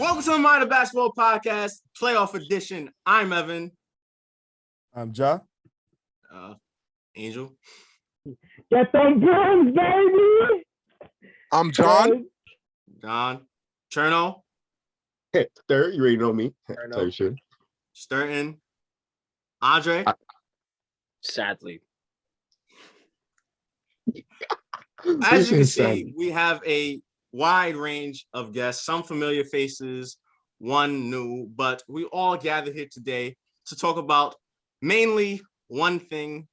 Welcome to the Mind of Basketball Podcast, Playoff Edition. I'm Evan. I'm Ja. Angel. Get them drums, baby! I'm John. John. Cherno. Third, you already know me. Cherno. Sturton. Andre. Sadly. As you can see, we have a wide range of guests, some familiar faces, one new, but we all gather here today to talk about mainly one thing,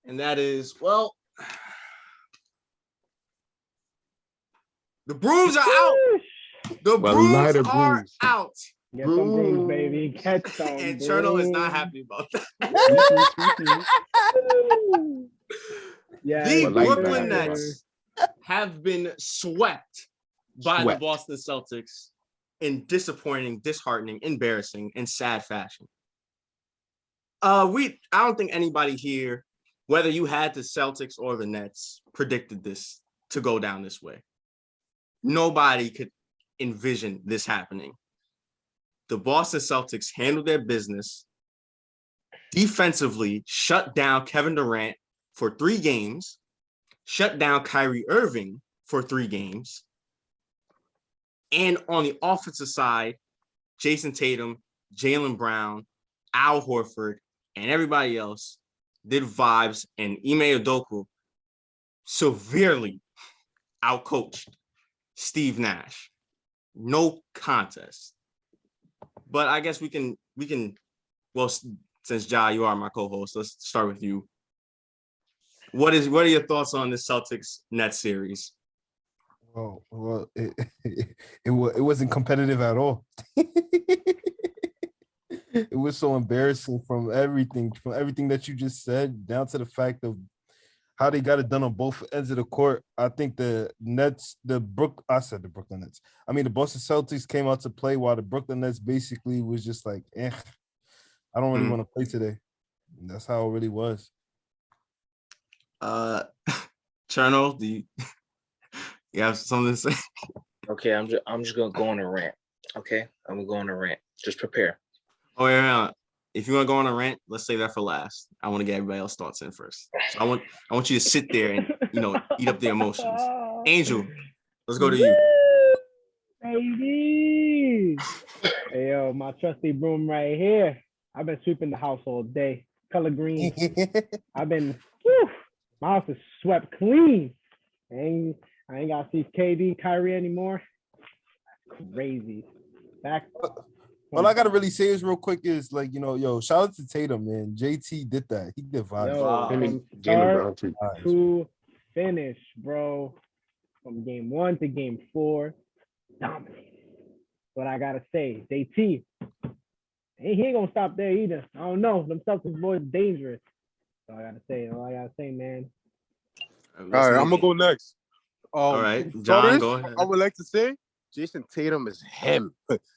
and that is, well, the brooms are out. The brooms are out. Get some brooms, baby. Get some And brooms. Cherno is not happy about that. Yeah, The Brooklyn Nets have been swept by the Boston Celtics in disappointing, disheartening, embarrassing, and sad fashion. I don't think anybody here, whether you had the Celtics or the Nets, predicted this to go down this way. Nobody could envision this happening. The Boston Celtics handled their business, defensively shut down Kevin Durant for 3 games, shut down Kyrie Irving for 3 games, and on the offensive side, Jason Tatum, Jaylen Brown, Al Horford, and everybody else did vibes, and Ime Udoka severely outcoached Steve Nash. No contest. But I guess we can, well, since Ja, you are my co-host, let's start with you. What are your thoughts on the Celtics Net Series? Well, it wasn't competitive at all. It was so embarrassing from everything that you just said, down to the fact of how they got it done on both ends of the court. I think the Boston Nets. I mean, the Boston Celtics came out to play while the Brooklyn Nets basically was just like, I don't really want to play today. And that's how it really was. Cherno, do you have something to say? Okay, I'm just gonna go on a rant. Okay, I'm gonna go on a rant. Just prepare. Oh yeah. If you want to go on a rant, let's save that for last. I want to get everybody else's thoughts in first. So I want you to sit there and eat up the emotions. Angel, let's go to you. Baby. Hey yo, my trusty broom right here. I've been sweeping the house all day. Color green. My house is swept clean. I ain't got to see KD, Kyrie anymore. That's crazy. All I gotta really say is real quick is shout out to Tatum, man. JT did that. He did vibes. From start to finish, bro. From game 1 to game 4, dominated. What I gotta say, JT, he ain't gonna stop there either. I don't know. Them Celtics boys dangerous. All I gotta say, man. All right, I'm gonna go next. All right, John, go ahead. I would like to say Jason Tatum is him.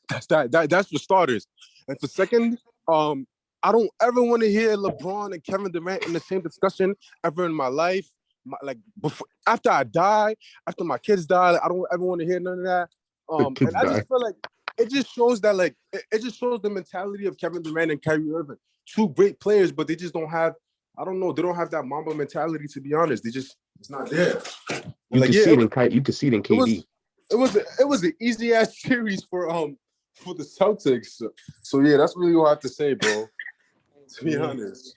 That's for starters. And for second, I don't ever want to hear LeBron and Kevin Durant in the same discussion ever in my life. After I die, after my kids die, I don't ever want to hear none of that. And I just feel like it just shows that it just shows the mentality of Kevin Durant and Kyrie Irving. 2 great players, but they just don't have. I don't know. They don't have that Mamba mentality. To be honest, it's not there. You can see it in KD. It was an easy ass series for the Celtics. So yeah, that's really all I have to say, bro. To be honest.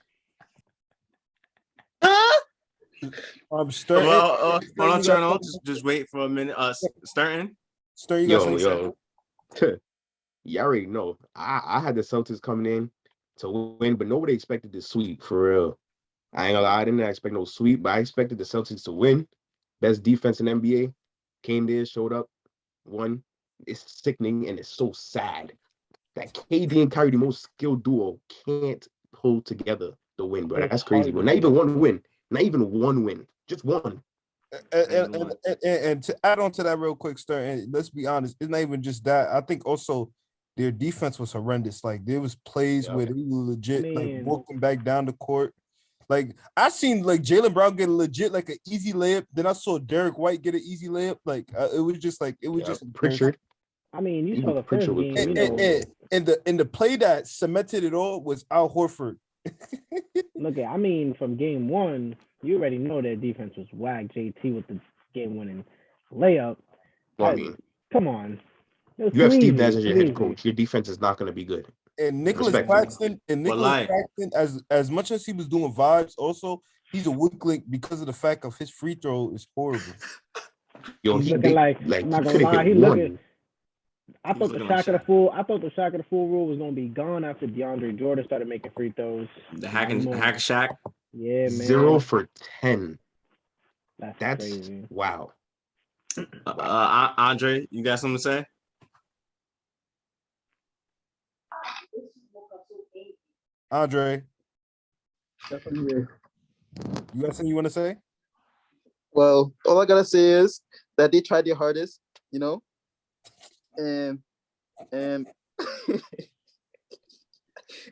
I'm starting. Well, hold on, Cherno. Just wait for a minute. Starting. Yo. You already know. I had the Celtics coming in to win, but nobody expected the sweep for real. I ain't gonna lie, I didn't expect no sweep, but I expected the Celtics to win. Best defense in NBA. Came there, showed up, won. It's sickening and it's so sad that KD and Kyrie, the most skilled duo, can't pull together the win, bro. That's crazy, bro. Not even one win. Just one. And to add on to that real quick, and let's be honest, it's not even just that. I think also their defense was horrendous. Like there was plays where they legit walking back down the court. Like I seen Jaylen Brown get legit an easy layup. Then I saw Derek White get an easy layup. It was just Pritchard. I mean, you Even saw the first Pritchard was game. playing. And the play that cemented it all was Al Horford. Look at, I mean, from game one, you already know their defense was whack. JT with the game-winning layup. Well, I mean, Come on. you have Steve Nash Nash as your head coach. Your defense is not going to be good. And Nicholas Respectfully. Claxton, as much as he was doing vibes, also he's a weak link because of the fact of his free throw is horrible. Yo, He's he looking like I'm not he gonna could lie, have he hit looking. one. I thought the shot of the fool. I thought the shot of the full rule was gonna be gone after DeAndre Jordan started making free throws. The hack shack. Yeah, man. 0 for 10. That's crazy. wow. Andre, you got something to say? Andre, you got something you want to say? Well, all I gotta say is that they tried their hardest, you know, and it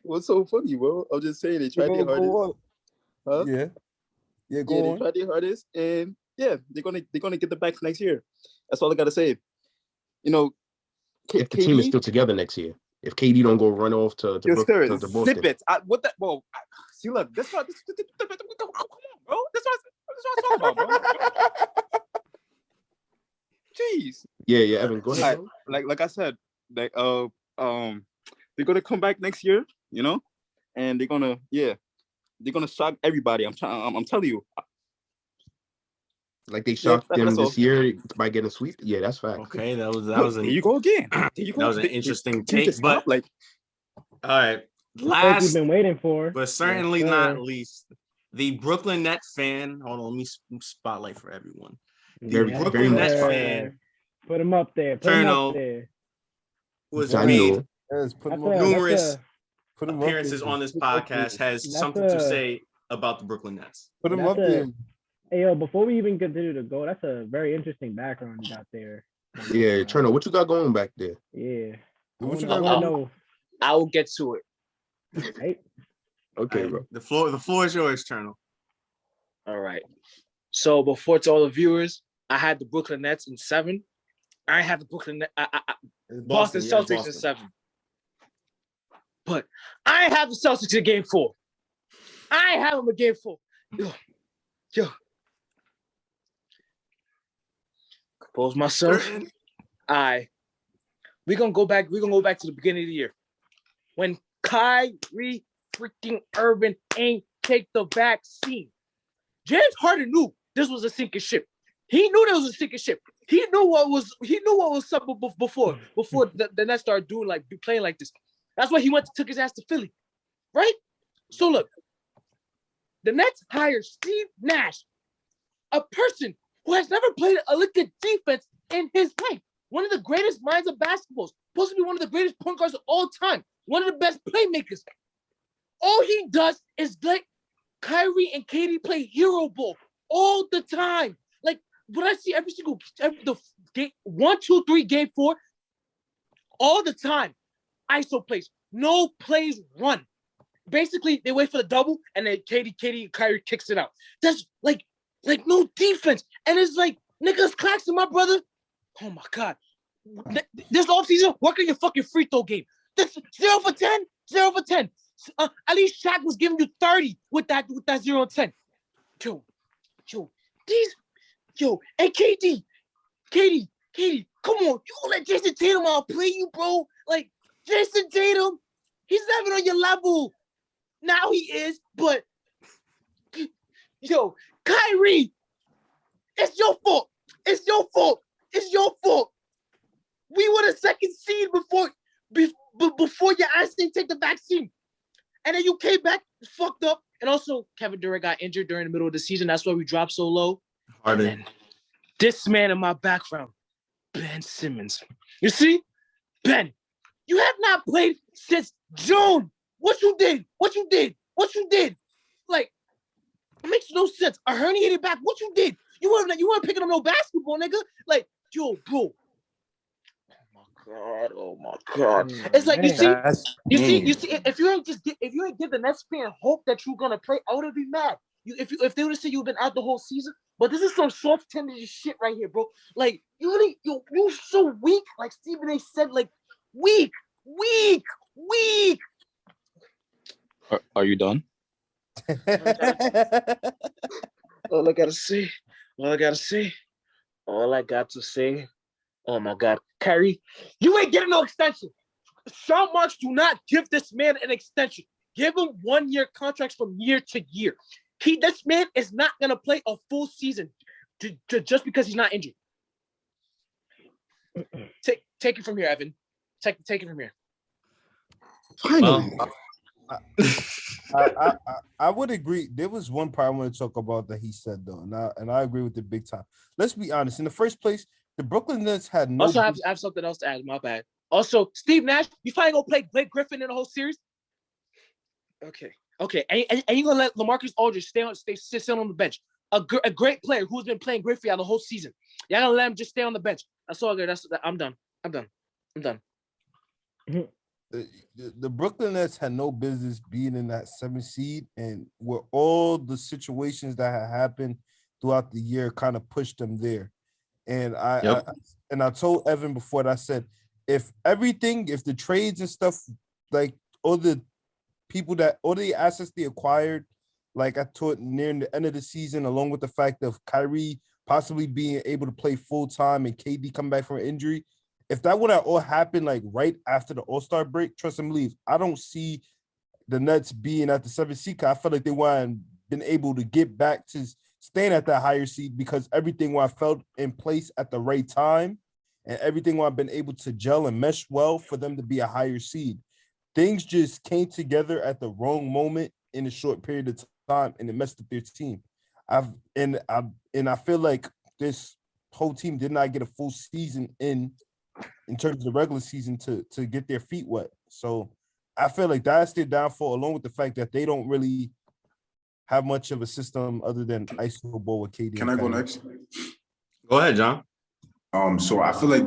was so funny, bro. I'm just saying they tried their hardest. Huh? Yeah, go on. They tried their hardest, and yeah, they're gonna get the backs next year. That's all I gotta say. You know, if the team is still together next year, if KD don't go run off to Boston. Zip it. See, look, come on, bro. That's what I'm talking about, bro. Jeez. Yeah, Evan, go ahead. Like I said, they're gonna come back next year, you know, and they're gonna shock everybody. I'm telling you. Like they shocked them this year by getting swept. Yeah, that's fact. Okay, that was there you go again. There you go. That was an interesting take, but all right. Last you've been waiting for, but certainly not least, the Brooklyn Nets fan. Hold on, let me spotlight for everyone. The Brooklyn Nets fan. Put him up there. Was made numerous Put appearances on this podcast. Has something to say about the Brooklyn Nets. Put him up there. Hey, yo, before we even continue to go, that's a very interesting background you got there. Yeah, Turner, what you got going back there? Yeah. What you got going? I will get to it. Hey. Okay, bro. The floor is yours, Turner. All right. So before to all the viewers, I had the Brooklyn Nets in 7. I have the Brooklyn Boston Celtics in 7. But I have the Celtics in game 4. I have them in game 4. Yo. Compose myself. We're gonna go back to the beginning of the year. When Kyrie freaking Irving ain't take the vaccine. James Harden knew this was a sinking ship. He knew there was a sinking ship. He knew what was up before the Nets started playing like this. That's why he took his ass to Philly. Right? So look, the Nets hired Steve Nash, a person who has never played a lick of defense in his life. One of the greatest minds of basketball, supposed to be one of the greatest point guards of all time, one of the best playmakers. All he does is let Kyrie and KD play hero ball all the time. Like what I see the game 1, 2, 3, game 4, all the time. ISO plays, no plays run. Basically, they wait for the double and then KD, Kyrie kicks it out. That's like no defense. And it's like Nicholas Claxton, my brother. Oh my God. This offseason, work on your fucking free throw game. This 0 for 10, 0 for 10. At least Shaq was giving you 30 with that 0 and 10. And KD, come on, you gonna let Jason Tatum outplay you, bro? Like Jason Tatum, he's never on your level. Now he is, but Kyrie, it's your fault. It's your fault. We were the second seed before your ass didn't take the vaccine. And then you came back fucked up. And also, Kevin Durant got injured during the middle of the season. That's why we dropped so low. And then this man in my background, Ben Simmons. You see? Ben, you have not played since June. What you did? Like, it makes no sense. A herniated back. What you did? You weren't picking up no basketball, nigga. Like, yo, bro. Oh my God. It's like you see, if you ain't give the Nets fan hope that you're gonna play, I would be mad. If they would have said you've been out the whole season, but this is some soft tender shit right here, bro. Like You so weak. Like Stephen A. said, like weak. Are you done? All I gotta say. Oh my God, Kyrie, you ain't getting no extension. Sean Marks, do not give this man an extension. Give him 1-year contracts from year to year. This man is not gonna play a full season just because he's not injured. Take it from here, Evan. Take it from here. Finally. I would agree. There was one part I want to talk about that he said though, and I agree with it big time. Let's be honest. In the first place, the Brooklyn Nets had no. Also, I have something else to add. My bad. Also, Steve Nash, you finally gonna play Blake Griffin in the whole series? Okay. And you gonna let LaMarcus Aldridge sit on the bench? A great player who's been playing great for y'all the whole season. Y'all gonna let him just stay on the bench? That's all good. I'm done. The Brooklyn Nets had no business being in that 7th seed, and with all the situations that had happened throughout the year, kind of pushed them there. And I told Evan before that I said, if the trades and stuff, like all the assets they acquired, like I thought near the end of the season, along with the fact of Kyrie possibly being able to play full time and KD come back from an injury, if that would have all happened like right after the All-Star break, trust and believe, I don't see the Nets being at the 7th seed. I felt like they weren't been able to get back to staying at that higher seed because everything what I felt in place at the right time and everything what I've been able to gel and mesh well for them to be a higher seed. Things just came together at the wrong moment in a short period of time, and it messed up their team. I feel like this whole team did not get a full season in terms of the regular season to get their feet wet. So I feel like that's their downfall, along with the fact that they don't really have much of a system other than ISO ball with KD. Can I go next? Go ahead, John. So I feel like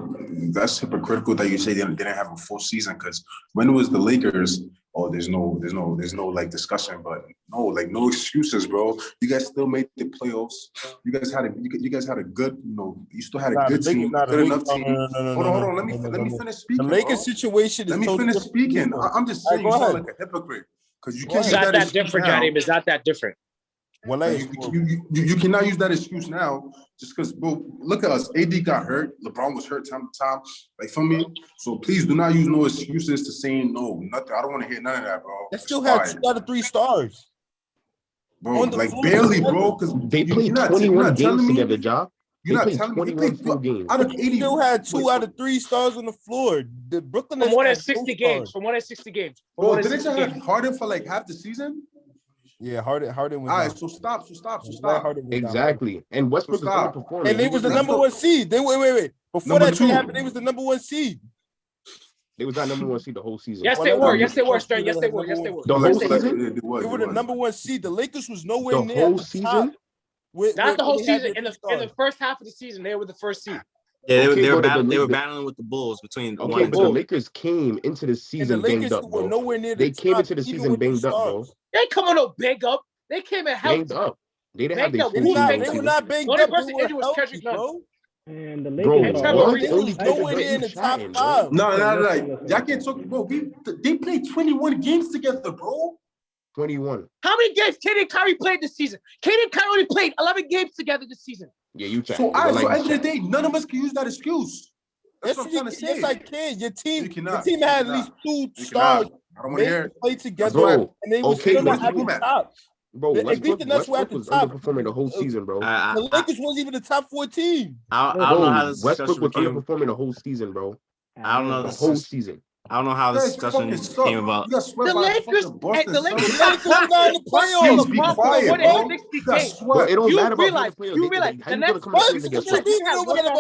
that's hypocritical that you say they didn't have a full season, because when it was the Lakers, there's no like discussion, but no excuses, bro. You guys still made the playoffs. You guys had a good, you still had a good team, good enough team. Hold on. Let me finish speaking. The Lakers situation is. Let me finish speaking. I'm just saying you sound like a hypocrite because you can't. It's not that different, Johnny. It's not that different. Well, you cannot use that excuse now just because, bro, look at us. AD got hurt. LeBron was hurt time to time. Like, for me. So please do not use no excuses to saying no, nothing. I don't want to hear none of that, bro. They still had 2 out of 3 stars. Bro, like barely, bro, because they played 21 games together, Ja. You're not telling me they played games. Out of 80. Still had 2 out of 3 stars on the floor. The Brooklyn Nets more than 60 games. For more than 60 games. Bro, did they just have Harden for like half the season? Yeah, Harden was. All right, so stop. Exactly. And Westbrook was underperforming. And they was the number 1 seed. Wait. Before that trade happened, they was the number 1 seed. They was not number 1 seed the whole season. Yes, they were, Stern. Yes, they were. The whole season? They were the number 1 seed. The Lakers was nowhere near the whole season. Not the whole season. In the first half of the season, they were the first seed. Yeah, they were battling with the Bulls between. But the Lakers came into the season banged up, bro. They came into the season banged up, bro. They come on no bang up. They came in healthy. Banged up. They didn't have their They were not banged up. They were healthy, bro. And the Lakers nowhere near in the top 5. No. Y'all can't talk, bro. They played 21 games together, bro. 21. How many games KD and Kyrie played this season? KD and Kyrie only played 11 games together this season. Yeah, you check. So, at the end of the day, none of us can use that excuse. That's what I'm trying to say. Yes, I can. Your team had at least 2 stars. I don't want to hear it. Play together, bro, and they were still not at the top. Bro, Westbrook was underperforming the whole season, bro. The Lakers wasn't even the top 4 team. I don't know how this Westbrook was underperforming the whole season, bro. I don't know the whole season. I don't know how this discussion came about. The Lakers not in the playoffs. Be quiet, bro. It don't matter about the playoffs. You realize the next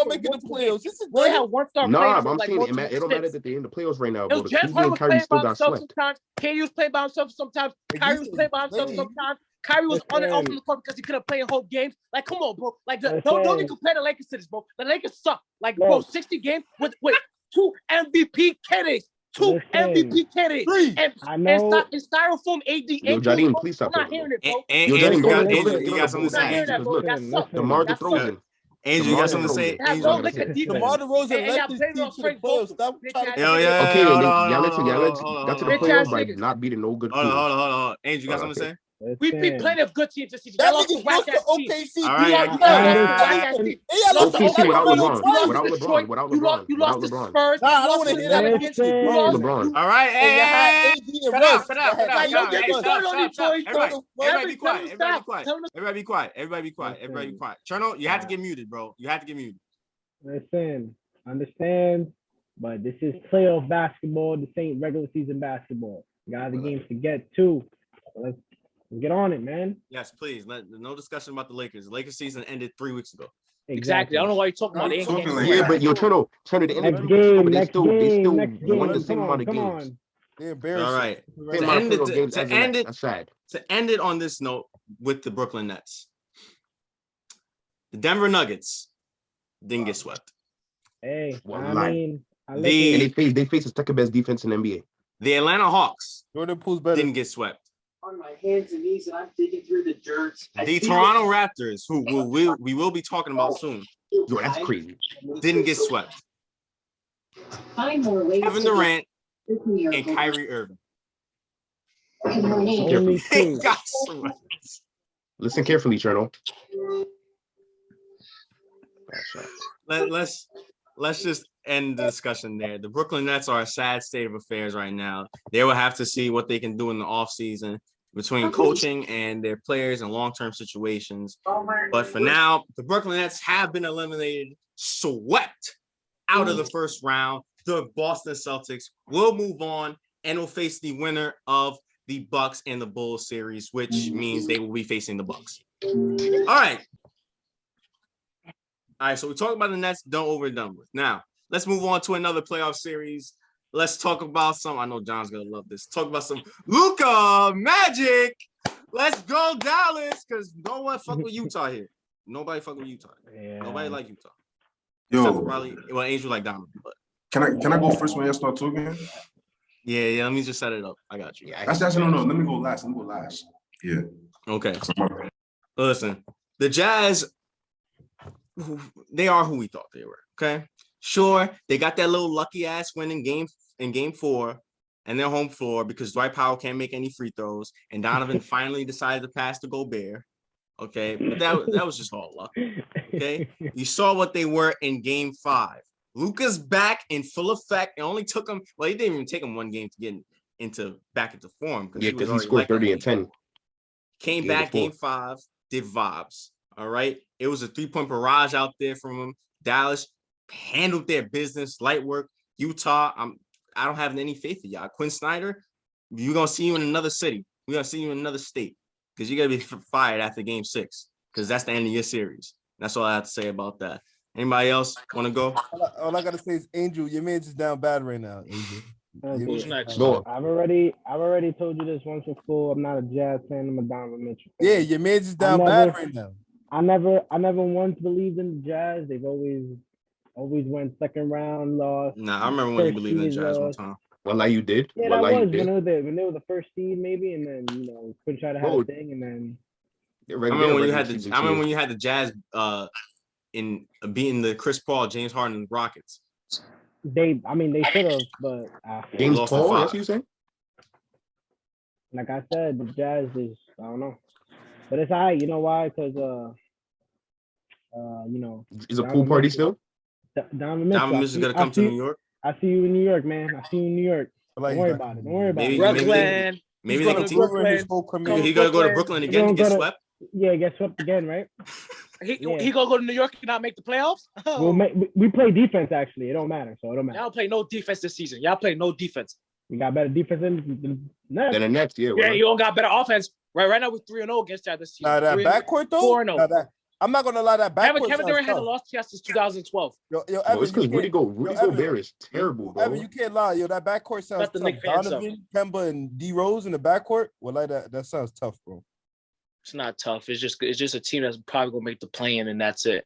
making the playoffs. This is they have 1-star players. Nah, I'm saying it don't matter that they're in the playoffs right now, bro. James Harden was playing by himself sometimes. KD was playing by himself sometimes. Kyrie was playing by himself sometimes. Kyrie was on and off from the court because he couldn't play in whole games. Like, come on, bro. Like, don't even compare the Lakers to this, bro. The Lakers suck. Like, bro, 60 games with 2 MVP candidates. 2 MVP candidates. And styrofoam AD. Yo, Jadine, please stop. I'm not hearing it, bro. You got something to say. DeMar DeRozan. Angel, you got something to say? DeRozan. Have no Angel? liquor defense. DeMar DeRozan Hey, led y'all this blame it team on to the Frank playoffs. Vogel. Stop trying to. Yo, yeah. Okay, and Hold then on, y'all hold on, hold on, hold got to on, the Bitch playoffs ass by niggas. not beating no good hold teams. on. Angel, you got something to say? We beat Listen, plenty of good teams this season. That Y'all lost to niggas whack lost to ass teams. OKC. All right, You lost to whack ass listen, teams. Hey, y'all lost to OKC without Oklahoma LeBron. twice. Without Detroit. LeBron. Without You lost LeBron. to Without LeBron. Spurs. Nah, I You don't lost want to to hear the that Listen. against Pelicans. You LeBron. lost. LeBron. All right, And you had hey, AD and shut Russ. up, shut up, shut up, Like, shut don't up. get Hey, me shut started up, on shut up, shut up. Detroit. Everybody be quiet. Tell Everybody them be quiet. stop. Everybody be quiet. Everybody be quiet. Everybody be quiet. Cherno, you have to get muted, bro. You have to get muted. listen, understand, but this is playoff basketball. This ain't regular season basketball. You got other games to get to. Let's get on it, man. Yes, please. No discussion about the Lakers. The Lakers season ended 3 weeks ago. Exactly. I don't know why you're talking about I'm it. talking like Yeah, that. but yo, Cherno, the Next end of game, but they next still game, next won game. the same Come amount on, of come games. on. They're embarrassing. All right. Same amount of playoff games as the Nets. That's sad. To end it on this note with the Brooklyn Nets, the Denver Nuggets didn't get swept. Hey, Well, I lie. mean, I And listen. they face the second best defense in the NBA. The Atlanta Hawks Jordan Poole's better. didn't get swept. On my hands and knees, and I'm digging through the dirt. The Toronto Raptors, who we will be talking about soon, Yo, that's crazy. didn't get swept. Find more ways Kevin to Durant get me and Kyrie Irving Only two. got swept. Listen carefully, Cherno. Let's just end the discussion there. The Brooklyn Nets are a sad state of affairs right now. They will have to see what they can do in the offseason between coaching and their players in long-term situations. But for now, the Brooklyn Nets have been eliminated, swept out of the first round. The Boston Celtics will move on and will face the winner of the Bucks and the Bulls series, which means they will be facing the Bucks. All right. So we talked about the Nets, done over and done with. Now, let's move on to another playoff series. Let's talk about some, I know John's going to love this. Talk about some Luka Magic. Let's go, Dallas, because no one fuck with Utah here. Nobody fuck with Utah. Yeah. Nobody like Utah. Yo, Except for probably, well, Angel like Donovan. But can I go first when y'all start talking? yeah, let me just set it up. I got you. Actually, no. Let me go last. Yeah. Okay. Listen, the Jazz, they are who we thought they were. Okay. Sure, they got that little lucky ass win in game 4 and their home floor because Dwight Powell can't make any free throws, and Donovan finally decided to pass to Gobert. Okay, but that was just all luck. Okay, you saw what they were in game 5. Luka's back in full effect. It only took him. Well, he didn't even take him one game to get back into form. Yeah, because he scored 30 and 10. Came back game 5, did vibes. All right, it was a 3-point barrage out there from him. Dallas handled their business, light work. Utah, I don't have any faith in y'all. Quinn Snyder, you're gonna see you in another city. We're gonna see you in another state because you're gonna be fired after game 6 because that's the end of your series. That's all I have to say about that. Anybody else want to go? All I gotta say is, Angel, your man's is down bad right now. Angel. Who's next? No. I've already told you this once before. I'm not a Jazz fan. I'm a Donovan Mitchell fan. Yeah, your man's is down bad right now. I never once believed in the Jazz. They've always went second round, lost. Nah, I remember when you believed in the Jazz one time. Well, like you did. Yeah, well, that like was when they were the first seed, maybe, and then couldn't try to have a thing, and then. I remember when you had the Jazz in beating the Chris Paul, James Harden, and Rockets. They should have, but James lost Paul. to That's what you saying? like I said, the Jazz is, I don't know, but it's all right. You know why? Because Is a pool party still? Donovan Mitchell is gonna come to New York. I see you in New York, man. I see you in New York. Don't worry about it. Don't worry about it. Brooklyn. Maybe they continue. Brooklyn. He gonna go to Brooklyn again to get swept. Yeah, get swept again, right? He gonna go to New York and not make the playoffs? Oh. We play defense, actually. It don't matter, so it don't matter. Y'all play no defense this season. Y'all play no defense. We got better defense than Nets. Then the next year. Yeah, you don't got better offense. Right now we're 3-0 against that this season. Nah, that backcourt though. 4-0. I'm not gonna lie, that backcourt. Kevin Durant hasn't lost yet since 2012. Yo, No, Evan, it's because Rudy Gobert is terrible, bro. Evan, you can't lie. Yo, that backcourt sounds Let the tough. Knicks fans Donovan, Kemba, and D Rose in the backcourt. Well, like that sounds tough, bro. It's not tough. It's just a team that's probably gonna make the play-in, and that's it.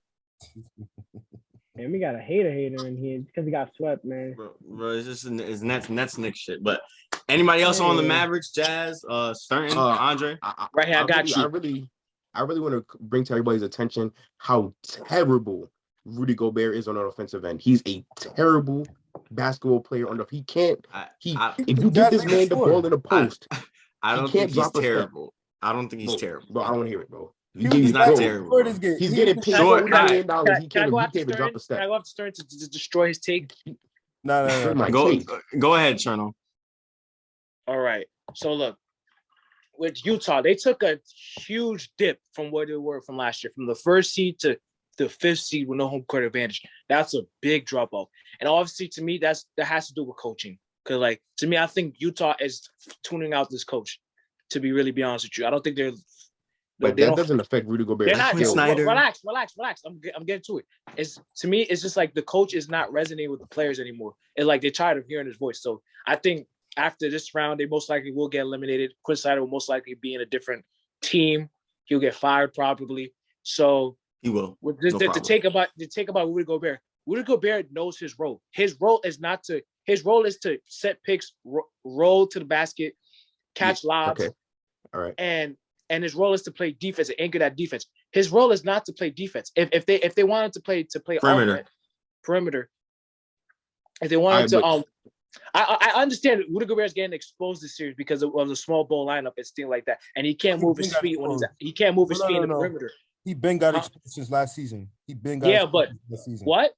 And we got a hater in here because he got swept, man. Bro, it's just it's Nets Knicks shit. But anybody else on the Mavericks, Jazz, Sterling, Andre? Right here, I got you. I really want to bring to everybody's attention how terrible Rudy Gobert is on an offensive end. He's a terrible basketball player on the. He can't. If you give this man the ball in the post, I don't think he's terrible. I don't think he's terrible. Bro, I don't want to hear it, bro. He's not terrible. He's getting paid $40 million. He can't even drop a step. Can I go off the Stern to destroy his take? No. Go ahead, Cherno. All right. So look, with Utah, they took a huge dip from where they were from last year, from the 1st seed to the 5th seed with no home court advantage. That's a big drop off. And obviously, to me, that has to do with coaching. Because, like, to me, I think Utah is tuning out this coach. To be honest with you, I don't think they're. But that doesn't affect Rudy Gobert. They're not. Relax. I'm getting to it. To me, it's just like the coach is not resonating with the players anymore. It's like they're tired of hearing his voice. So I think after this round, they most likely will get eliminated. Quinn Snyder will most likely be in a different team. He'll get fired probably. So he will. To take about Rudy Gobert. Rudy Gobert knows his role. His role is to set picks, roll to the basket, catch lobs. Okay. All right. And his role is to play defense and anchor that defense. His role is not to play defense. If they wanted to play perimeter. If they wanted to I understand Rudy Gobert is getting exposed this series because of the small ball lineup and things like that, and he can't move his feet in the perimeter. He been got exposed since last season. What?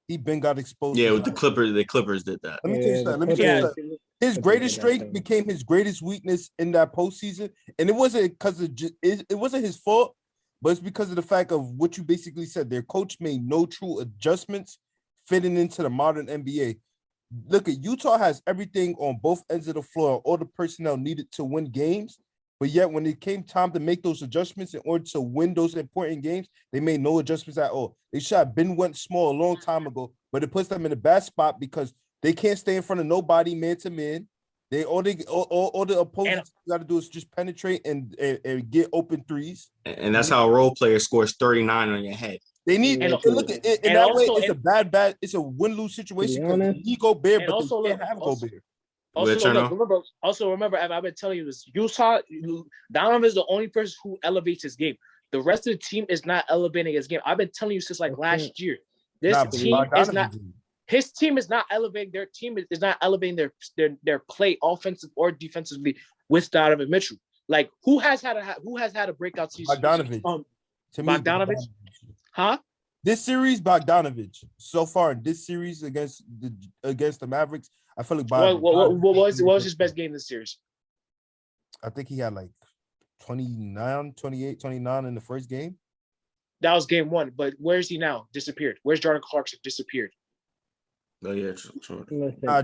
He been got exposed. Yeah, with the Clippers did that. Let me tell you something. His greatest strength became his greatest weakness in that postseason, and it wasn't because it wasn't his fault, but it's because of the fact of what you basically said. Their coach made no true adjustments fitting into the modern NBA. Look at Utah has everything on both ends of the floor, all the personnel needed to win games, but yet when it came time to make those adjustments in order to win those important games, they made no adjustments at all. They should have been went small a long time ago, but it puts them in a bad spot because they can't stay in front of nobody man to man. All the opponents got to do is just penetrate and get open threes. And that's how a role player scores 39 on your head. They need look at it in that way. It's a bad. It's a win-lose situation because he Gobert, but they can't have Gobert. Remember, I've been telling you this. Utah, Donovan is the only person who elevates his game. The rest of the team is not elevating his game. I've been telling you since last year. His team is not elevating. Their team is not elevating their play, offensive or defensively, with Donovan Mitchell. Like who has had a breakout season? Bogdanovich. Huh? This series, Bogdanovich. So far in this series against the Mavericks, I feel like what was his best game this series? I think he had like 29, 28, 29 in the first game. That was game 1. But where is he now? Disappeared. Where's Jordan Clarkson? Disappeared. Oh yeah, true.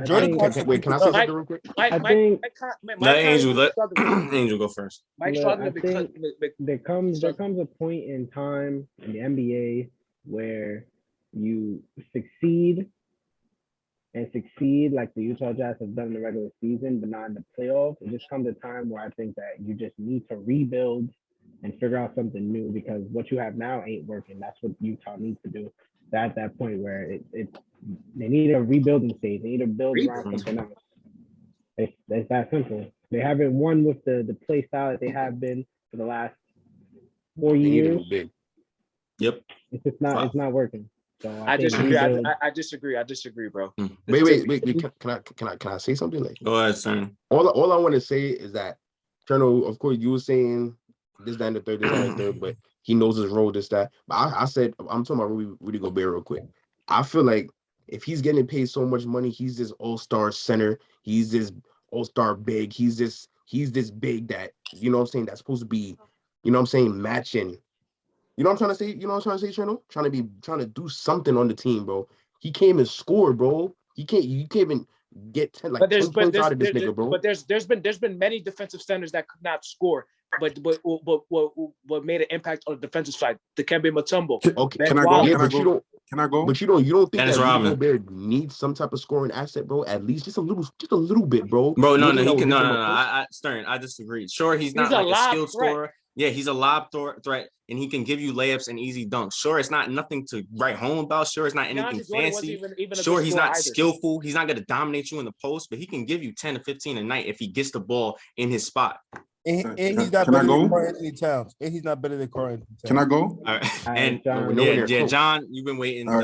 Jordan Clarkson. Wait, can I say something real quick? Let Angel go first. There comes a point in time in the NBA where you succeed like the Utah Jazz have done in the regular season, but not in the playoffs. It just comes a time where I think that you just need to rebuild and figure out something new because what you have now ain't working. That's what Utah needs to do. They're at that point where they need a rebuilding stage. They need to build around something else. It's that simple. They haven't won with the play style that they have been for the last 4 years. Yep. It's just not. It's not working. So I disagree. I disagree, bro. Wait. Can I say something? Like, go ahead, son. All I want to say is that, Colonel, of course, you were saying this, that, and the third, but he knows his role, this, that. But I said, I'm talking about Rudy Gobert real quick. I feel like if he's getting paid so much money, he's this all-star center. He's this all-star big. He's this big that, you know what I'm saying, that's supposed to be, you know what I'm saying, matching. You know what I'm trying to say? You know what I'm trying to say, Cherno? Trying to do something on the team, bro. He came and scored, bro. You can't even get 10 points out of this nigga, bro. But there's been many defensive centers that could not score, but made an impact on the defensive side. Dikembe Mutombo. Okay, can I go? But you don't think Dennis that Rodman Gobert needs some type of scoring asset, bro? At least just a little bit, bro. Bro, no. Stern, I disagree. Sure, he's not like a skilled scorer. Yeah, he's a lob threat, and he can give you layups and easy dunks. Sure, it's not nothing to write home about. Sure, it's not anything fancy. Sure, he's not skillful. He's not going to dominate you in the post, but he can give you 10 to 15 a night if he gets the ball in his spot. And he's not Can I better than go? Karl Anthony Towns. And he's not better than Karl Anthony Towns. Can I go? All right. All And right, John. No one yeah, there. John, you've been waiting. All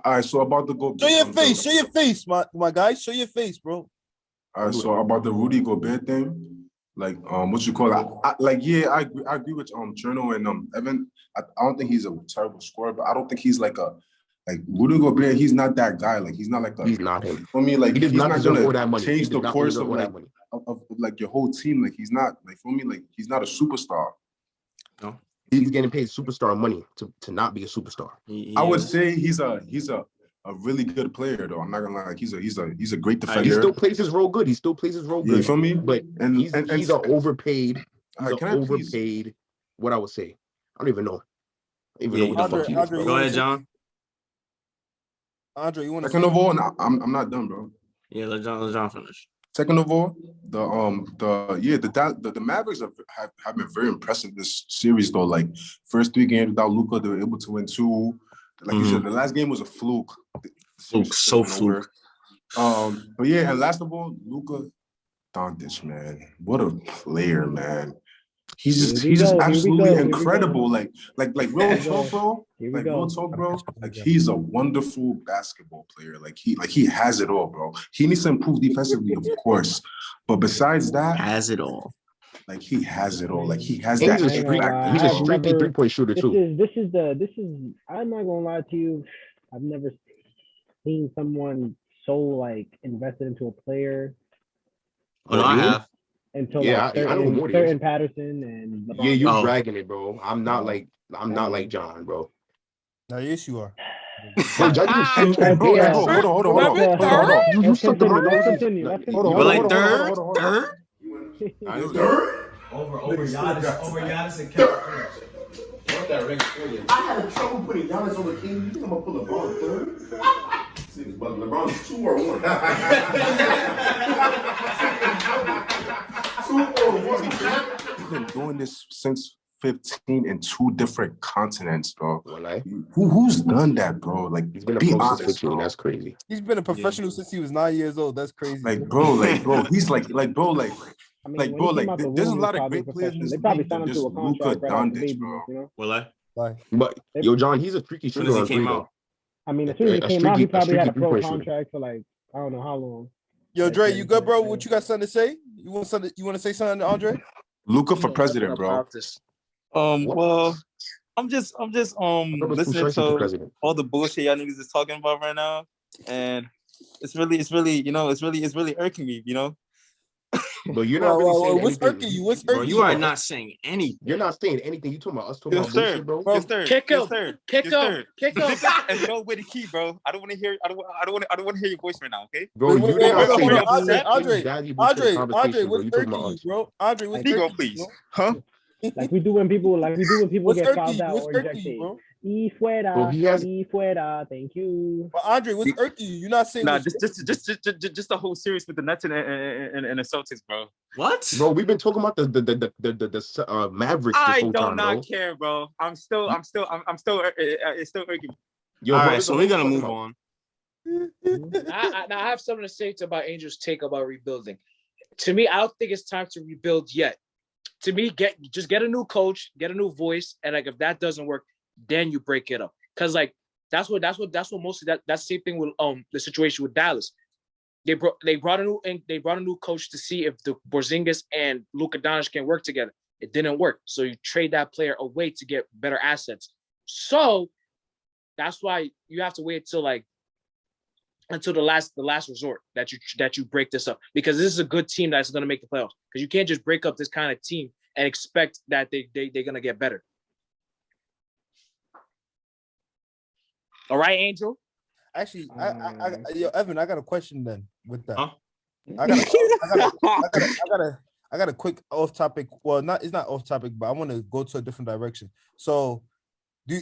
right, so about the go. Show your face. Show your face, my guy. Show your face, bro. All right, so about the Rudy Gobert thing, like what you call it? I agree with Cherno and Evan. I don't think he's a terrible scorer, but I don't think he's like Rudy Gobert. He's not that guy. Like he's not like He's not him. For me, like He does he's not not deserve all gonna that money. change He the does not course deserve of all that like money. of like your whole team. Like he's not like for me, like he's not a superstar. No. He's getting paid superstar money to not be a superstar. I would say he's a really good player though. I'm not gonna lie. Like he's a great defender. He still plays his role good. You feel me? But he's an overpaid. He's can I an overpaid. What I would say, I don't even know. I don't even know what the fuck he is, Andre, bro. Go ahead, John. Andre, you want to? Second of all, I'm not done, bro. Yeah, let John finish. Second of all, the Mavericks have been very impressive this series though. Like first 3 games without Luka, they were able to win 2. Like you said, the last game was a fluke. Fluke. But yeah, and last of all, Luka Doncic, man, what a player, man. He's just absolutely incredible. Like real talk, bro. Like real talk, bro. Like he's a wonderful basketball player. Like he has it all, bro. He needs to improve defensively, of course. But besides that, has it all. Like he has it all. Like he has And that. he's a streaky 3-point shooter too. This is. I'm not gonna lie to you. I've never seen someone so like invested into a player. Oh, no, I have. Until Yeah, like I know more certain Patterson and LeBron. Yeah, you're dragging it, bro. I'm not like John, bro. No, yes, you are. Bro, John, hold on. You suck the Hold on. Third? Over Giannis and Kevin. I had trouble putting Giannis over King. You think I'm gonna put LeBron third? But LeBron's 2 or 1. 2 or 1. We've been doing this since 15 in 2 different continents, bro. Well, who's done that, bro? Like, he's been a be pro honest, since 15. bro. That's crazy. He's been a professional since he was 9 years old. That's crazy. Like, bro, he's like, bro, there's a lot of great players in this league than just Luka Doncic, bro. You know? Will I? But yo, John, he's a freaky shooter. As soon as he came out. I mean, as soon as he came out, he probably had a pro contract for like I don't know how long. Yo, Dre, you good, bro? What you got something to say? You want to say something to Andre? Luka for president, bro. Well, I'm just listening to all the bullshit y'all niggas is talking about right now, and it's really irking me, you know. But you're not really saying what's anything. irking you? What's irking Bro, you are not saying anything. You're not saying anything. You talking about us talking Yes, about sir. bullshit, bro? Yes, sir. Kick Yes, him. sir. Kick Yes, him. sir. Kick him. And you know where the key, bro. I don't want to hear your voice right now, okay? Bro, you did not say that. Andre, what's irking you, bro? Andre, what's irking you, please. Huh? Like we do when people what's get irking fouled you? out What's or irking ejected. you, bro? Y fuera, thank you. But Andre, what's irking you? You're not saying Nah, just the whole series with the Nets and the Celtics, bro. What? Bro, we've been talking about the Mavericks this I whole do time, not bro. care, bro. I'm still it's still irking me. Yo, All bro, right, so we're gonna move on. I have something to say about Angel's take about rebuilding. To me, I don't think it's time to rebuild yet. To me, get a new coach, get a new voice, and like if that doesn't work, then you break it up. Cause like that's what mostly that's the same thing with the situation with Dallas. They brought a new coach to see if the Porzingis and Luka Doncic can work together. It didn't work, so you trade that player away to get better assets. So that's why you have to wait until the last resort that you break this up, because this is a good team that's going to make the playoffs. Because you can't just break up this kind of team and expect that they're going to get better. All right, Angel. Actually, yo, Evan, I got a question then with that. Huh? I got a quick off topic. Well, it's not off topic, but I want to go to a different direction. So 2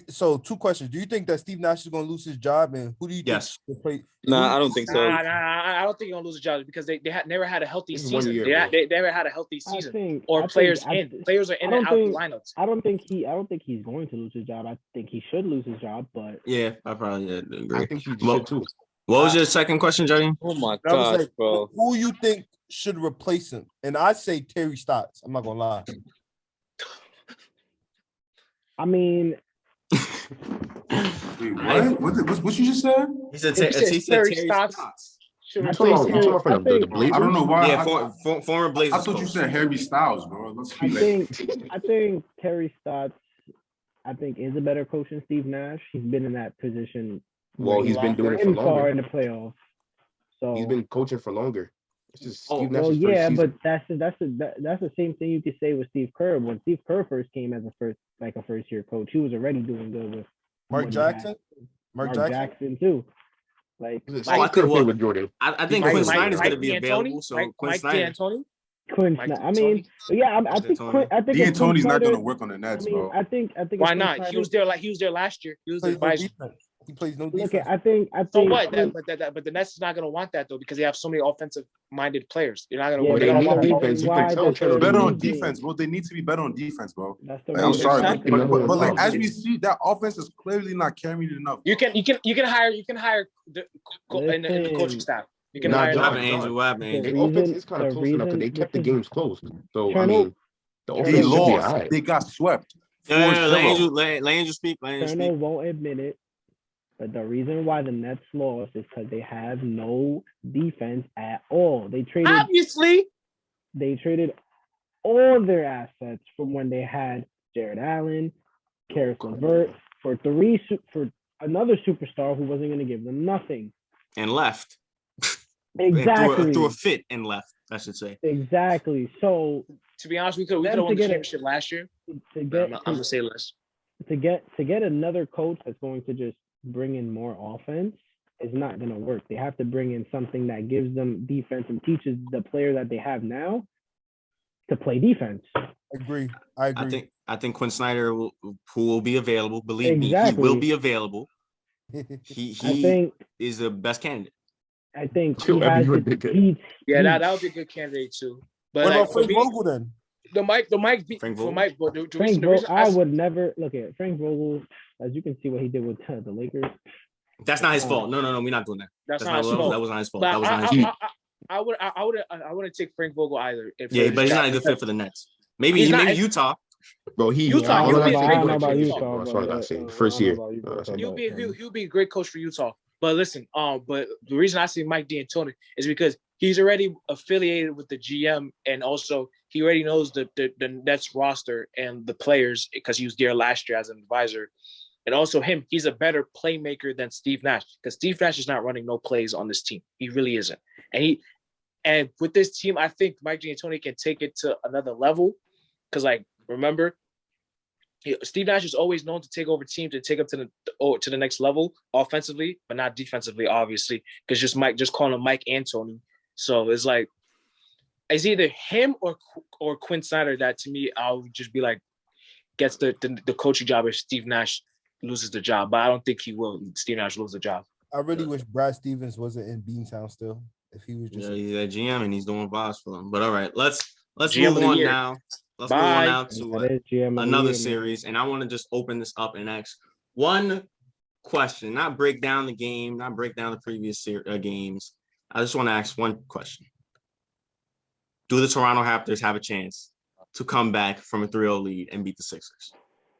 questions. Do you think that Steve Nash is going to lose his job, and who do you think will play? Nah, I don't think so. I don't think he's gonna lose his job because they never had a healthy season. Year, they never had a healthy season. Players are in and out the lineups. I don't think he's going to lose his job. I think he should lose his job, but Yeah, I probably agree. I think he should too. What was your second question, Jody? Oh my I was gosh, like, bro. who you think should replace him, and I say Terry Stotts. I'm not gonna lie. I mean, Wait, what you just said? He said Terry Stotts. You talking about from the Blazers? I don't know why. Yeah, former Blazers. I thought you said Harry Styles, bro. Let's be I think Terry Stotts, is a better coach than Steve Nash. He's been in that position. Well, he's been doing it for longer. In the playoffs. So he's been coaching for longer. It's just Steve well, Nash's yeah, first but that's the same thing you could say with Steve Kerr. When Steve Kerr first came as a first year coach, he was already doing good with Mark Jackson. Mark Jackson too. Like, I could play with Jordan. I think Quinn Snyder's going to be available. So Quinn Snyder. I think D'Antoni's not going to work on the Nets, bro. I think why not? He was there last year. He was the advisor. He plays no defense. Look, I think. So what? But the Nets is not going to want that though because they have so many offensive-minded players. You're not going to. Yeah, they're they going need to want defense. You can tell. Better on defense, bro. They need to be better on defense, bro. I'm sorry, Exactly. but like as we see, that offense is clearly not carrying it enough. You can hire the coaching staff. You can hire Angel. The offense is kind of close enough because they kept the games close. So I mean, the offense they should be all lost. right. They got swept. Let Angel speak. Cherno won't admit it, but the reason why the Nets lost is because they have no defense at all. They traded all their assets from when they had Jared Allen, Karis LeVert for another superstar who wasn't going to give them nothing and left. Exactly. Threw a fit and left, I should say. Exactly. So to be honest, we could have won the championship last year. I'm gonna say less. To get another coach that's going to just bring in more offense is not going to work. They have to bring in something that gives them defense and teaches the player that they have now to play defense. I agree. I think Quinn Snyder who will be available. Believe me, he will be available. He is the best candidate. I think he has that would be a good candidate too. But what about Frank Vogel then? The Mike beat Frank Vogel. I would never look at Frank Vogel. As you can see, what he did with the Lakers. That's not his fault. No, we're not doing that. That's not his fault. That was not his fault. But That was not his fault. I wouldn't take Frank Vogel either. Yeah, but he's not a good fit for the Nets. Maybe Utah. Bro, Utah. I don't know about Utah. That's what I gotta say. First year. He'll be a great coach for Utah. But listen, but the reason I say Mike D'Antoni is because he's already affiliated with the GM, and also he already knows the Nets roster and the players because he was there last year as an advisor. And also he's a better playmaker than Steve Nash because Steve Nash is not running no plays on this team. He really isn't. And with this team, I think Mike D'Antoni can take it to another level because, like, remember, Steve Nash is always known to take over teams and take them to the next level offensively, but not defensively, obviously, because just calling him Mike Antony. So it's like it's either him or Quinn Snyder that to me I'll just be like gets the coaching job if Steve Nash loses the job, but I don't think he will. Steve Nash lose the job. I really wish Brad Stevens wasn't in Beantown still. If he was just he's at GM and he's doing vibes for them. But all right, let's move on now. Let's move on now to another series, and I want to just open this up and ask one question, not break down the game, not break down the previous games. I just want to ask one question. Do the Toronto Raptors have a chance to come back from a 3-0 lead and beat the Sixers?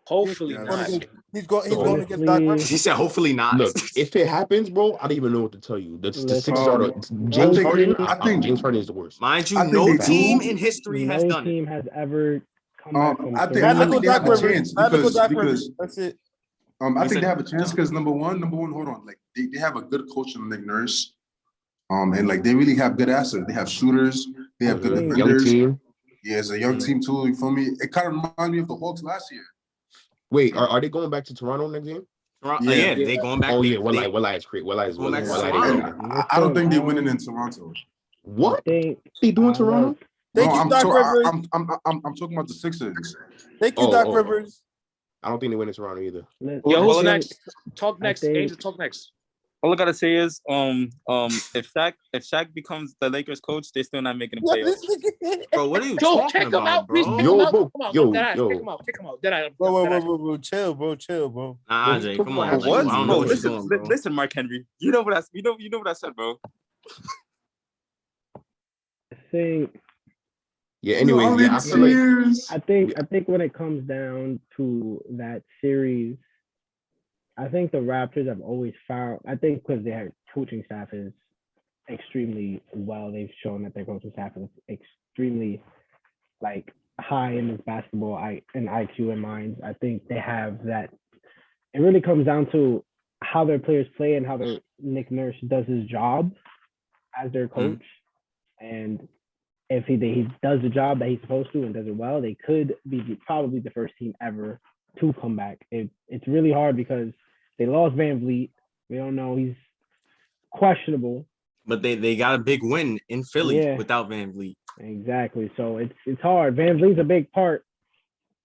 Hopefully not. He's going to get Doc Rivers. He said hopefully not. Look, if it happens, bro, I don't even know what to tell you. The Sixers are James Harden. I think James Harden is the worst. Mind you, no team in history has done it. No team has ever come back from I think they have a chance because that's it. I think they have a chance because number one, hold on. Like they have a good coach in Nick Nurse. And like they really have good assets. They have shooters, they have good defenders. Young team. Yeah, it's a young team too. You feel me? It kind of reminds me of the Hawks last year. Wait, are they going back to Toronto next game? Yeah, they going back. Oh yeah, Will is great. I don't think they're winning in Toronto. What? They doing Toronto? I'm talking about the Sixers. Thank you, Doc Rivers. I don't think they win in Toronto either. Yo, who's next? Talk next. Angel, talk next. All I gotta say is, if Shaq becomes the Lakers coach, they're still not making the playoffs. Bro, what are you talking about, bro? Pick him out. Bro, chill, bro. Nah, Jay, come on. What? I don't know what you're doing, bro. Listen, Mark Henry. You know what I said, bro. think. Yeah. Anyways, yeah, I feel like I think when it comes down to that series, I think the Raptors have always found. I think because their coaching staff is extremely well. They've shown that their coaching staff is extremely like high in this basketball and IQ and minds. I think they have that. It really comes down to how their players play and how their Nick Nurse does his job as their coach. And if he does the job that he's supposed to and does it well, they could be probably the first team ever to come back. It's really hard because they lost Van Vliet. We don't know, he's questionable. But they got a big win in Philly without Van Vliet. Exactly. So it's hard. Van Vliet's a big part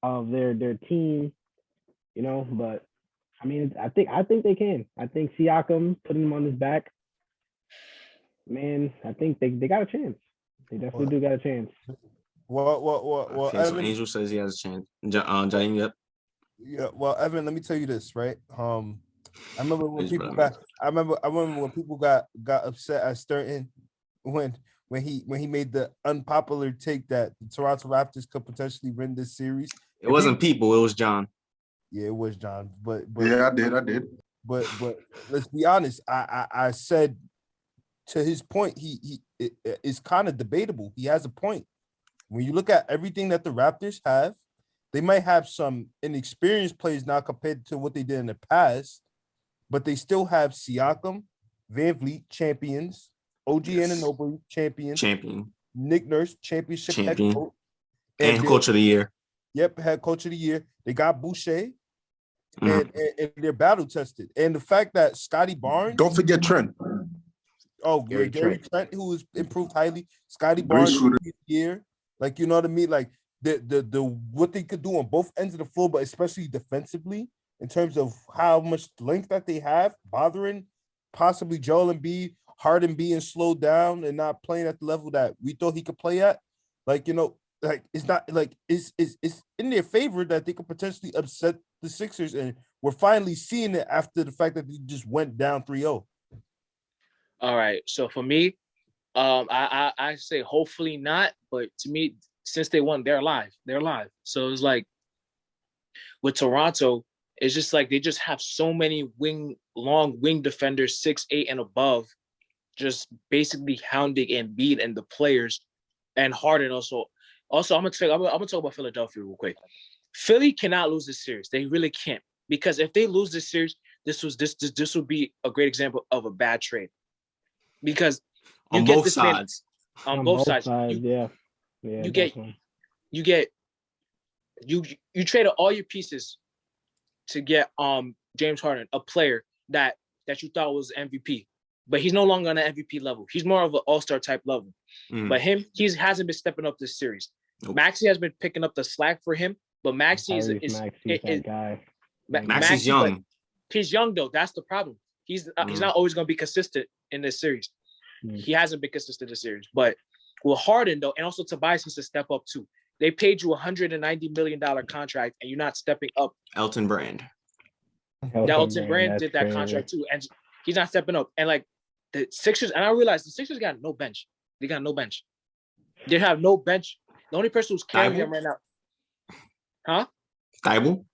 of their team, you know. But I mean, I think they can. I think Siakam putting him on his back, man. I think they got a chance. They definitely do got a chance. Well, okay, so Angel says he has a chance. Jaheim, yep. Yeah, well, Evan, let me tell you this, right? I remember when people got upset at Sturton when he made the unpopular take that the Toronto Raptors could potentially win this series. It wasn't people, it was John. Yeah, it was John. But yeah, I did. But let's be honest. I said to his point, it's kind of debatable. He has a point. When you look at everything that the Raptors have, they might have some inexperienced players now compared to what they did in the past, but they still have Siakam, Van Vliet, champions, OG Anunoby, champion, Nick Nurse, championship head coach, and coach of the year. Yep, head coach of the year. They got Boucher, and they're battle tested. And the fact that Scotty Barnes, don't forget Trent. Oh, Gary Trent, who has improved highly. Scotty Barnes year, like, you know what I mean, like the what they could do on both ends of the floor, but especially defensively in terms of how much length that they have, bothering possibly Joel Embiid, Harden being slowed down and not playing at the level that we thought he could play at. Like, you know, like it's not like it's in their favor that they could potentially upset the Sixers, and we're finally seeing it after the fact that they just went down 3-0. All right. So for me, I say hopefully not, but to me, since they won, they're alive. They're alive. So it's like with Toronto, it's just like they just have so many long wing defenders, 6'8" and above, just basically hounding Embiid and the players, and Harden also. Also, I'm gonna talk about Philadelphia real quick. Philly cannot lose this series. They really can't, because if they lose this series, this would be a great example of a bad trade. Because on both sides. On both sides. You traded all your pieces to get James Harden, a player that you thought was MVP, but he's no longer on an MVP level. He's more of an all-star type level. But he hasn't been stepping up this series. Nope. Maxey has been picking up the slack for him, but Maxey is that guy. Maxey's young. Like, he's young though. That's the problem. He's not always going to be consistent in this series. He hasn't been consistent this series. But with Harden though, and also Tobias needs to step up too. They paid you $190 million contract, and you're not stepping up. Elton Brand did that contract too, and he's not stepping up. And like the Sixers, and I realized the Sixers got no bench. They got no bench. They have no bench. The only person who's carrying him right now, Thibault?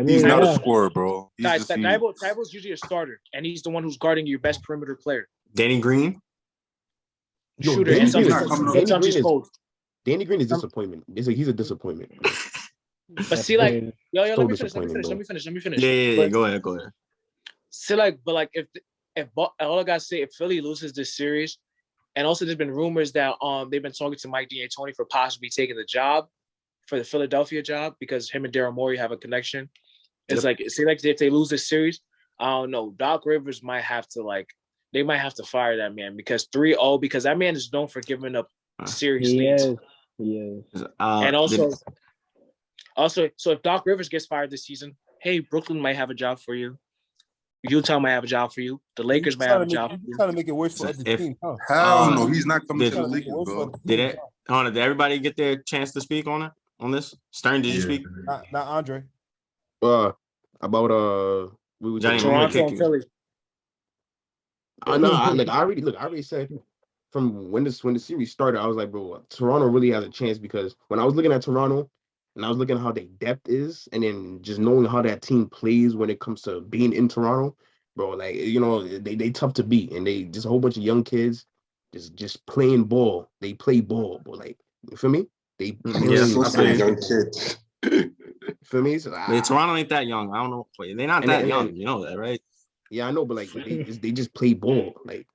He's not a scorer, bro. Thibault's usually a starter, and he's the one who's guarding your best perimeter player. Danny Green? Shooter. Danny Green is disappointment. He's a disappointment. But see, like, let me finish. Yeah, go ahead. See, like, but like, if all I gotta say, if Philly loses this series, and also there's been rumors that they've been talking to Mike D'Antoni for possibly taking the job, for the Philadelphia job, because him and Daryl Morey have a connection. It's like, see, like if they lose this series, I don't know. Doc Rivers might have to fire that man, because 3-0, because that man is known for giving up serious leads. He is. And also, so if Doc Rivers gets fired this season, hey, Brooklyn might have a job for you. Utah might have a job for you. The Lakers might have a job for you. Trying to make it worse for other teams, huh? Hell no, he's not coming to the Lakers, bro. Did everybody get their chance to speak on this? Stern, did you speak? Not Andre. About Toronto and Philly. I already said from when the series started, I was like, bro, Toronto really has a chance because when I was looking at Toronto and I was looking at how their depth is, and then just knowing how that team plays when it comes to being in Toronto, bro, like they tough to beat, and they just a whole bunch of young kids just playing ball. They play ball, but like you feel me? They play. Yeah, So I say feel you. young kids. Feel me? So, Toronto ain't that young. I don't know. They're not that young. You know that, right? Yeah, I know, but like they just play ball. Like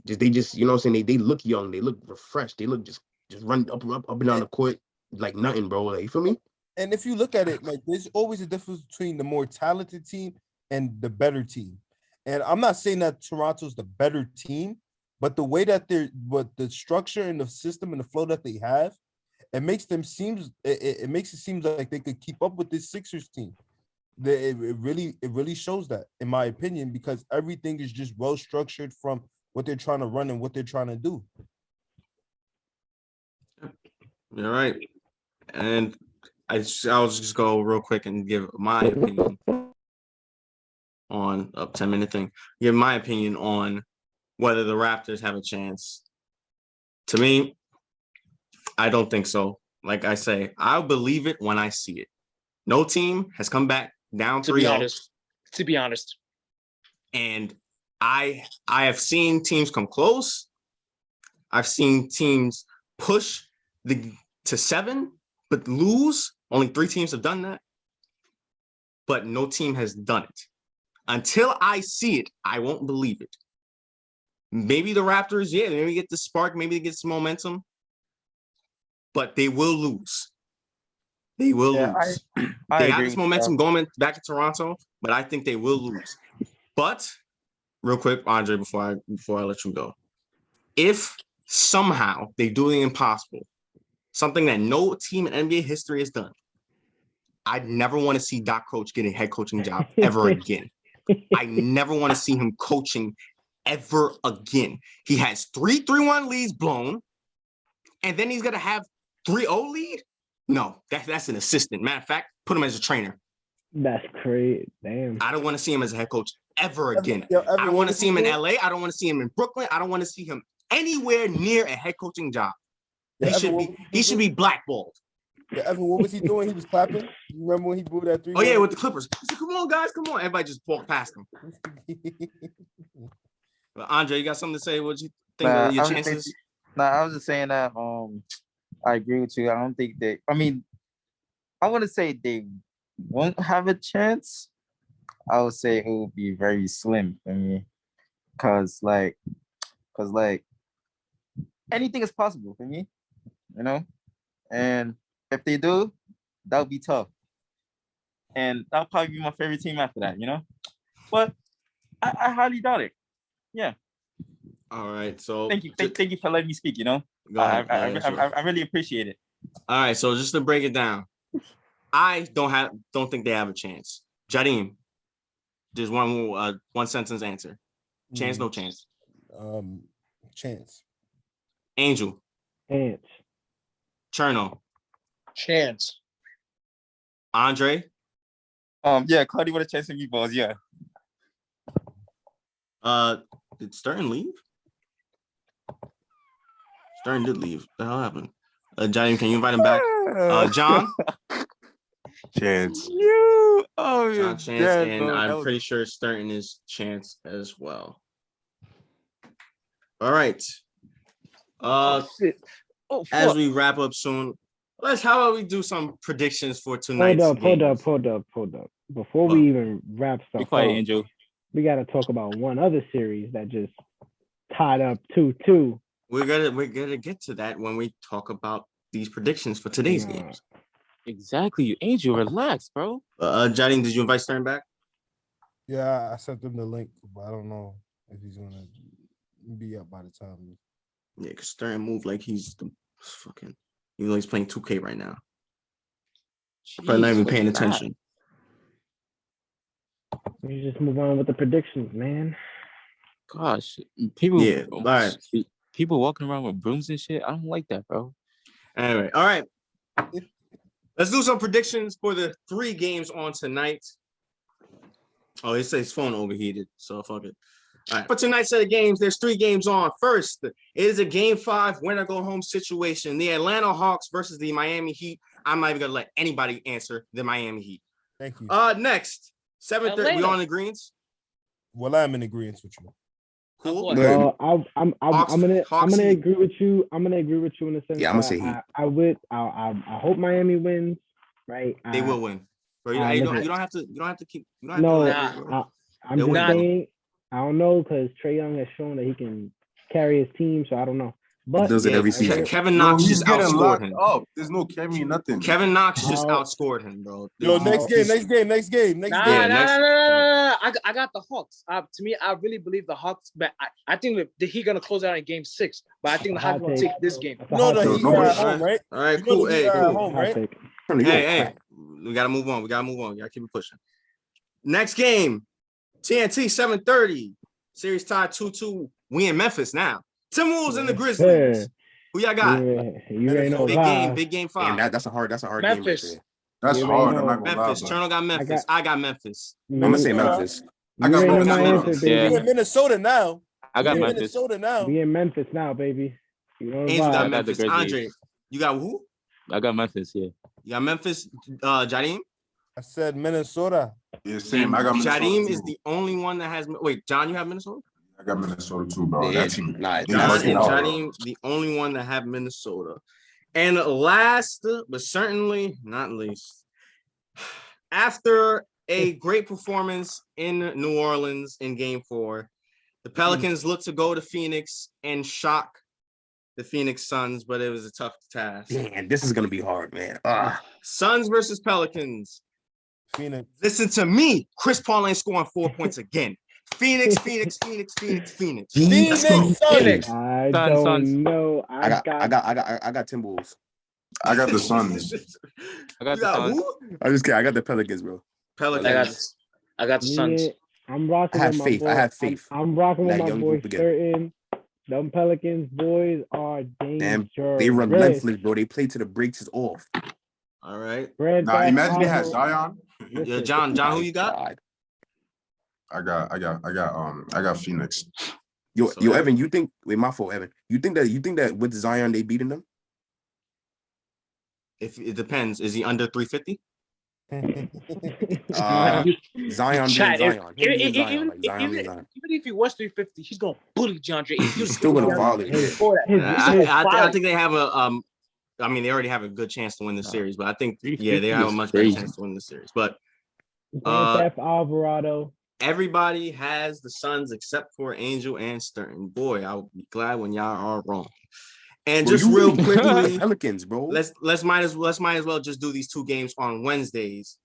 they just you know what I'm saying? They look young, they look refreshed, they look just run up and down the court like nothing, bro. Like you feel me? And if you look at it, like there's always a difference between the more talented team and the better team. And I'm not saying that Toronto's the better team, but the way that but the structure and the system and the flow that they have, it makes them it makes it seem like they could keep up with this Sixers team. It really shows that, in my opinion, because everything is just well structured from what they're trying to run and what they're trying to do. You're right. And I'll just go real quick and give my opinion on a 10-minute thing. Give my opinion on whether the Raptors have a chance. To me, I don't think so. Like I say, I'll believe it when I see it. No team has come back down 3-0. To be honest. And I have seen teams come close. I've seen teams push to 7, but lose. Only 3 teams have done that. But no team has done it. Until I see it, I won't believe it. Maybe the Raptors, maybe get the spark, maybe they get some momentum. But they will lose. They will lose. They have this momentum going back to Toronto, but I think they will lose. But real quick, Andre, before I let you go, if somehow they do the impossible, something that no team in NBA history has done, I'd never want to see Doc Coach get a head coaching job ever again. I never want to see him coaching ever again. He has 3-1 leads blown, and then he's gonna have 3-0 lead. No, that's an assistant. Matter of fact, put him as a trainer. That's crazy. Damn. I don't want to see him as a head coach ever again. I don't want to see him in LA. I don't want to see him in Brooklyn. I don't want to see him anywhere near a head coaching job. He should be blackballed. Yeah, Evan, what was he doing? He was clapping. You remember when he blew that 3? Oh yeah, with the Clippers. He said, "Come on, guys, come on!" Everybody just walked past him. Well, Andre, you got something to say? What you think of your chances? I was just saying that. I agree with you. I don't think they. I mean, I want to say they won't have a chance. I would say it will be very slim for me, cause anything is possible for me, And if they do, that'll be tough, and that'll probably be my favorite team after that, But I highly doubt it. Yeah. All right. So thank you for letting me speak. Go ahead, I really appreciate it. All right. So just to break it down, I don't think they have a chance. Jadim, just one sentence answer. Chance, no chance. Chance. Angel. Chance. Cherno. Chance. Andre. Yeah, Claudia would have chance in meatballs. Yeah. Did Stern leave? Stern did leave. What the hell happened? Jadim, can you invite him back? John. Chance. John Chance, and I'm pretty sure Stern is Chance as well. All right. As we wrap up soon, how about we do some predictions for tonight's Hold up. Before we even wrap stuff be quiet, up, Angel. We got to talk about one other series that just tied up 2-2. We're gonna get to that when we talk about these predictions for today's games. Exactly, Angel. Relax, bro. Jadim, did you invite Stern back? Yeah, I sent him the link, but I don't know if he's gonna be up by the time. Yeah, because Stern moved like he's the fucking. Even though he's playing 2K right now. Jeez, probably not even paying attention. We just move on with the predictions, man. Gosh, people. Yeah, all right. People walking around with brooms and shit. I don't like that, bro. Anyway, all right. Let's do some predictions for the 3 games on tonight. Oh, it says phone overheated, so fuck it. All right. For tonight's set of games, there's 3 games on. First, it is a Game 5 winner-go-home situation. The Atlanta Hawks versus the Miami Heat. I'm not even going to let anybody answer the Miami Heat. Thank you. Next, 7:30. We on the greens? Well, I'm in agreement with you. Cool. I'm gonna agree with you. I'm gonna agree with you in the sense. Yeah, I'm gonna say Heat. I hope Miami wins. Right. They will win. Bro, you don't have to keep. I'm just saying. I don't know because Trae Young has shown that he can carry his team, so I don't know. But he does it every season. Kevin Knox just outscored him. Up. There's no carrying nothing. Kevin Knox just outscored him, bro. Yo, next game. I got the Hawks. To me, I really believe the Hawks. But I think that he's gonna close out in Game 6. But I think the Hawks gonna take this game. No, Heat are at home, right? All right, cool. Hey, home, right? Hey, we gotta move on. We gotta keep it pushing. Next game, TNT 7:30. Series tied 2-2. We in Memphis now. Timberwolves and the Grizzlies. Who y'all got? Big game 5. Damn, that's a hard Memphis. game. That's hard. I'm not gonna Memphis. lie, Turner got Memphis. I got Memphis. I'm gonna say Memphis. I got Memphis. Yeah. We're in Minnesota now. I got Memphis. Minnesota now. We in Memphis now, baby. Angel got Memphis. Andre, you got who? I got Memphis. Yeah. You got Memphis. Jadim. I said Minnesota. Yeah, same. I got Minnesota. Jadim is the only one that has. Wait, John, you have Minnesota? I got Minnesota too, bro. Yeah, that team. John and Jadim, the only one that have Minnesota. And last, but certainly not least, after a great performance in New Orleans in Game 4, the Pelicans look to go to Phoenix and shock the Phoenix Suns, but it was a tough task. Damn, this is gonna be hard, man. Suns versus Pelicans. Phoenix. Listen to me. Chris Paul ain't scoring 4 points again. Phoenix. Phoenix. I don't know. I got Timberwolves. I got the Suns. I got the Suns. I'm just kidding. I got the Pelicans, bro. Pelicans. I got the Suns. I'm rocking with my boy. I have faith. I'm rocking with my boy Certain. Them Pelicans boys are dangerous. Damn, they relentless, bro. They play to the breaks is off. All right. Imagine they had Zion. Yeah, John, who you got? I got Phoenix. Yo, Evan, you think? Wait, my fault, Evan. You think that with Zion they beating them? If it depends, is he under 350? Zion. Even if he was 350, he's gonna bully DeAndre. He's still gonna volley. I think they have a I mean, they already have a good chance to win the series, but I think they have a much better chance to win the series. But Alvarado. Everybody has the Suns except for Angel and Stern. Boy, I'll be glad when y'all are wrong. And just real quickly, Pelicans, bro. Let's might as well just do these 2 games on Wednesdays.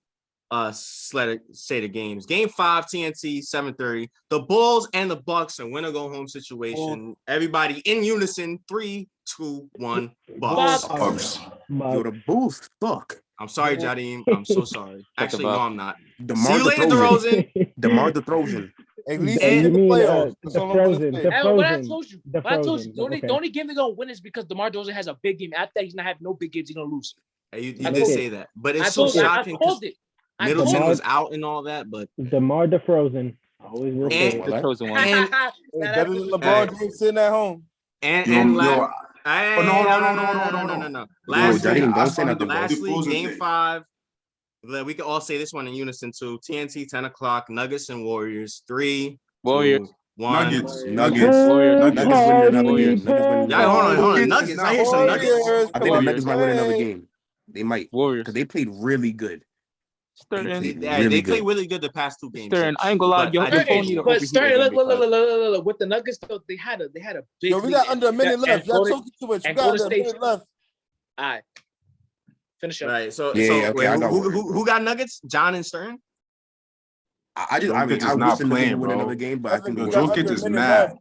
Say the games. Game 5, TNT, 7:30. The Bulls and the Bucks, a winner go home situation. Everybody in unison. 3, 2, 1. Bucks. Yo, the Bulls suck. I'm sorry, Jadim. I'm so sorry. Actually, no, I'm not. See you later, DeRozan. DeMar DeRozan. At least in the playoffs. What I told you. The only game they're gonna win is because DeMar DeRozan has a big game. After that, he's not having no big games. He's gonna lose. Hey, you did say that, but it's so shocking. Middleton was out and all that, but DeMar DeRozan always will say DeRozan one. Better than LeBron James sitting at home. No. Lastly, Game 5. We can all say this one in unison too. TNT 10 o'clock. Nuggets and Warriors. 3, Warriors. 2, 1. Nuggets. Nuggets win another game. Hold on. Nuggets. I hear some Nuggets. I think the Nuggets might win another game. They might. Warriors. Because they played really good. They played really good the past 2 games. Stern, I ain't gonna lie. But Stern, look, with the Nuggets, though, they had a big. Yo, we got under a minute left. Y'all talking too much. We got under a minute left. All right. Finish up. Right. Who got Nuggets? John and Stern? I wish the Nuggets win another game, but I think Jokic is mad.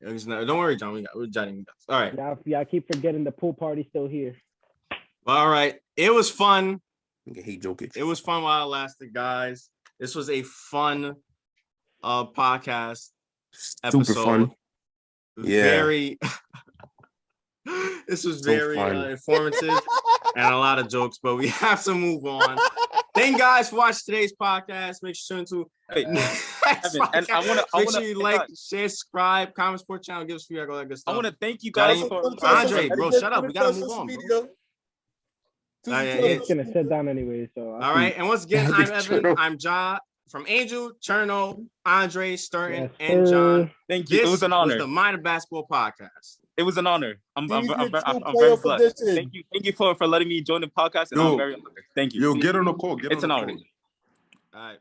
Don't worry, John. We got Johnny. All right. Y'all keep forgetting the pool party still here. All right. It was fun. I hate Jokic. It was fun while it lasted, guys. This was a fun podcast episode. Super fun. Very. This was very informative and a lot of jokes, but we have to move on. Thank you guys for watching today's podcast. Make sure to tune Wait, to Evan, and I want make to sure you like, share, subscribe, comment, support channel, give us feedback, all that good I stuff. want to thank you Got guys any- for Andre, bro, shut up. We gotta move on, bro. It's gonna shut down anyway. So All right, and once again, Yeah, I'm big Evan. true. I'm Ja from Angel, Cherno, Andre, Sturton, Yes, and sir. John. Thank you. This It was an was honor. the Mind of Basketball podcast. It was an honor. I'm very playoff blessed. edition. Thank you for letting me join the podcast, and I'm very honored. Thank you. Yo, get on the call. Get It's on an the honor. call. All right.